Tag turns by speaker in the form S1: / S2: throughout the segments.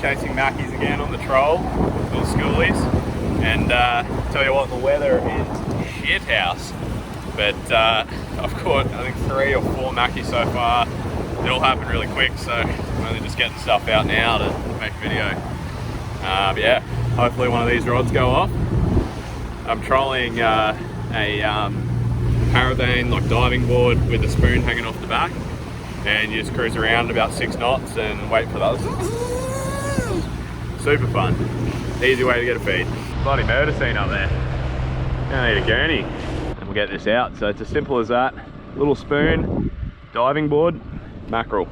S1: chasing mackies again on the troll for the schoolies, and tell you what, the weather is shit house, but I've caught I think 3 or 4 mackies so far. It all happened really quick, so I'm only just getting stuff out now to make a video. But yeah, hopefully one of these rods go off. I'm trolling a paraban like diving board with a spoon hanging off the back, and you just cruise around about 6 knots and wait for those. Super fun. Easy way to get a feed. Bloody murder scene up there. Gonna need a gurney and we'll get this out. So it's as simple as that. Little spoon, diving board, mackerel.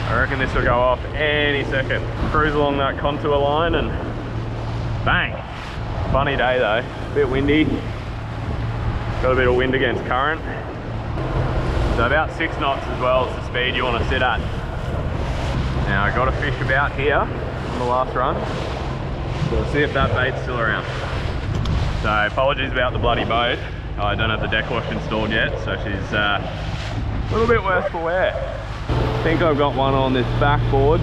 S1: I reckon this will go off any second. Cruise along that contour line and bang. Funny day though, a bit windy. Got a bit of wind against current. So about 6 knots as well is the speed you want to sit at. Now I got a fish about here on the last run. So we'll see if that bait's still around. So apologies about the bloody boat. I don't have the deck wash installed yet, so she's a little bit worse for wear. I think I've got one on this backboard,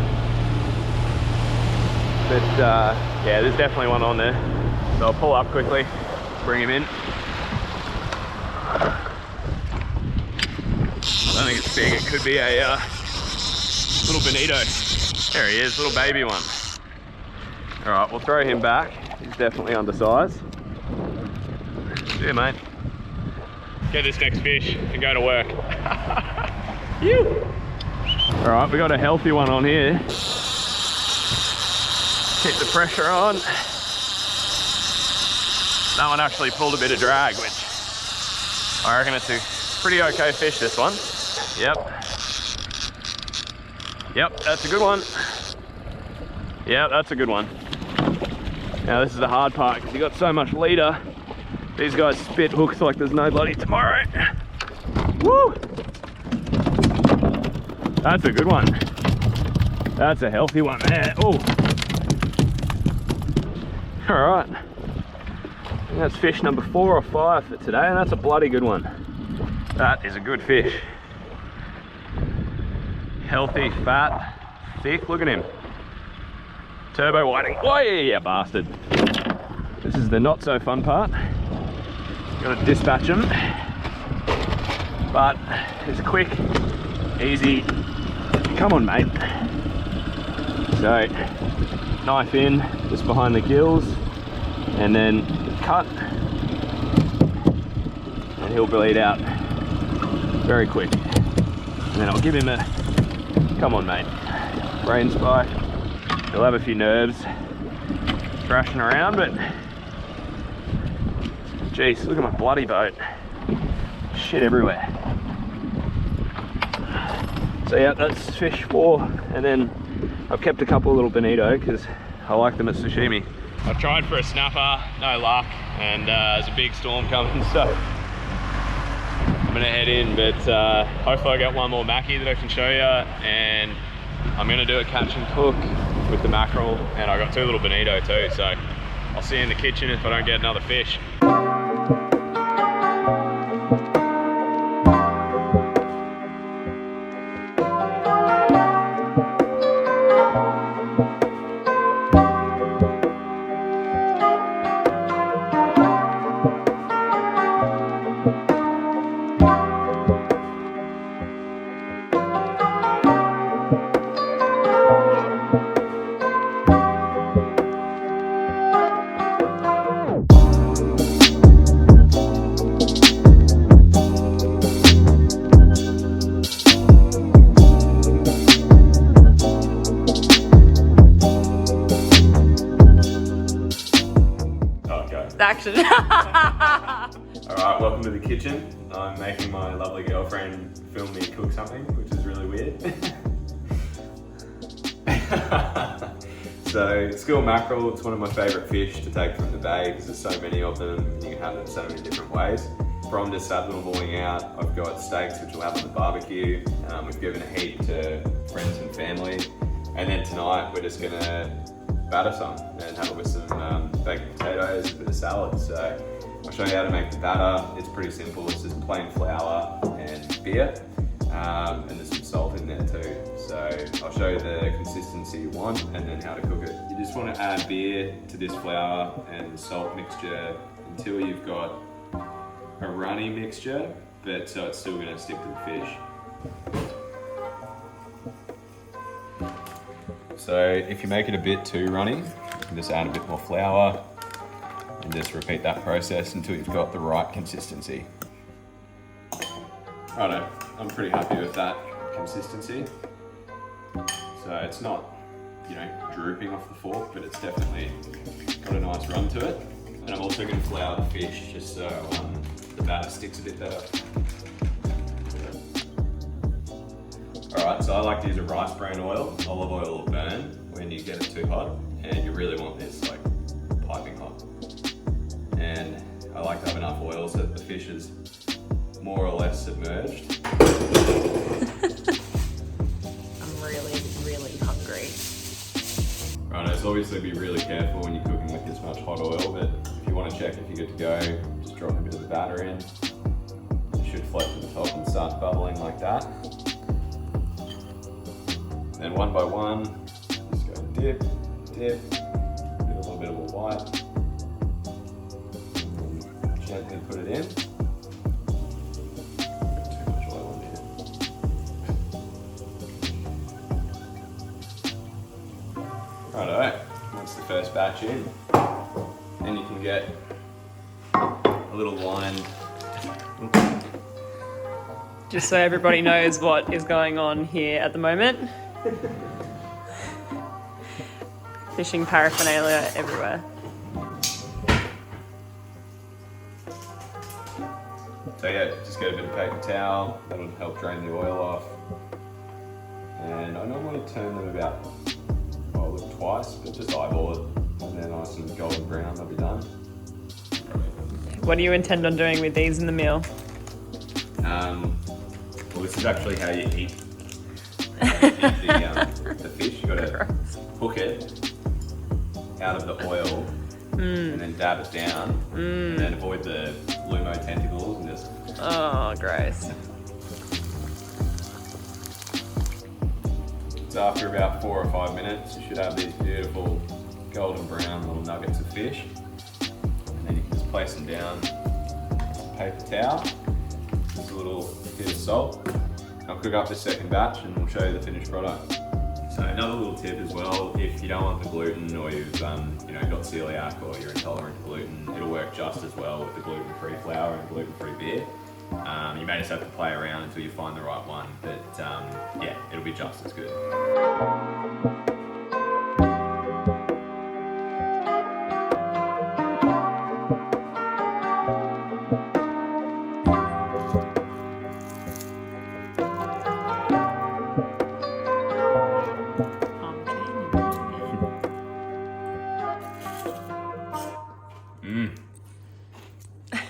S1: but yeah, there's definitely one on there. So I'll pull up quickly, bring him in. I don't think it's big, it could be a little bonito. There he is, little baby one. All right, we'll throw him back. He's definitely undersized. See you, mate. Get this next fish and go to work. You. All right, we got a healthy one on here. Keep the pressure on. That one actually pulled a bit of drag, which I reckon it's a pretty okay fish, this one. Yep, that's a good one. Yep, that's a good one. Now this is the hard part, because you got so much leader. These guys spit hooks like there's no bloody tomorrow. Woo! That's a good one. That's a healthy one there. Oh. All right. I think that's fish number 4 or 5 for today, and that's a bloody good one. That is a good fish. Healthy, fat, thick. Look at him. Turbo whiting. Oh yeah, bastard. This is the not so fun part. Got to dispatch him, but it's quick, easy. Come on, mate. So, knife in, just behind the gills, and then cut, and he'll bleed out very quick. And then I'll give him a, come on, mate, brain spike. He'll have a few nerves thrashing around, but jeez, look at my bloody boat. Shit everywhere. So yeah, that's fish 4, and then I've kept a couple little bonito because I like them at sashimi. I've tried for a snapper, no luck, and there's a big storm coming, so I'm gonna head in, but hopefully I get one more mackie that I can show you, and I'm gonna do a catch and cook with the mackerel, and I got 2 little bonito too, so I'll see you in the kitchen if I don't get another fish.
S2: Action.
S1: Alright, welcome to the kitchen. I'm making my lovely girlfriend film me cook something, which is really weird. So, school mackerel, it's one of my favourite fish to take from the bay because there's so many of them and you can have them so many different ways. from just that little morning out, I've got steaks which we'll have on the barbecue. We've given a heap to friends and family. And then tonight we're just gonna batter some and have it with some baked potatoes, a bit of salad. So I'll show you how to make the batter. It's pretty simple. It's just plain flour and beer. And there's some salt in there too. So I'll show you the consistency you want and then how to cook it. You just want to add beer to this flour and salt mixture until you've got a runny mixture, but so it's still going to stick to the fish. So if you make it a bit too runny, you can just add a bit more flour and just repeat that process until you've got the right consistency. Righto, I'm pretty happy with that consistency. So it's not, you know, drooping off the fork, but it's definitely got a nice run to it. And I'm also going to flour the fish just so the batter sticks a bit better. Alright, so I like to use a rice bran oil. Olive oil will burn when you get it too hot, and you really want this like piping hot. And I like to have enough oil so that the fish is more or less submerged.
S2: I'm really hungry.
S1: Right, so obviously be really careful when you're cooking with this much hot oil, but if you want to check if you're good to go, just drop a bit of the batter in. It should float to the top and start bubbling like that. Then one by one, just go dip, do a little bit of a wipe, and gently put it in. Too much oil in here. Righto, that's the first batch in. Then you can get a little line.
S2: Just so everybody knows what is going on here at the moment. Fishing paraphernalia everywhere.
S1: So yeah, just get a bit of paper towel, that'll help drain the oil off. And I normally turn them about, twice, but just eyeball it. And they're nice and golden brown, they'll be done.
S2: What do you intend on doing with these in the meal?
S1: Well, this is actually how you eat the fish. You gotta hook it out of the oil and then dab it down and then avoid the lumo tentacles and just...
S2: Oh, gross.
S1: So after about 4 or 5 minutes, you should have these beautiful golden brown little nuggets of fish. And then you can just place them down with a paper towel, just a little bit of salt. I'll cook up this second batch and we'll show you the finished product. So another little tip as well, if you don't want the gluten or you've got celiac or you're intolerant to gluten, it'll work just as well with the gluten-free flour and gluten-free beer. You may just have to play around until you find the right one, but yeah, it'll be just as good.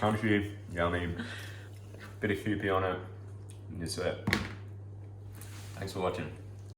S1: Crunchy, yummy, bit of soupy on it, and just it. Thanks for watching.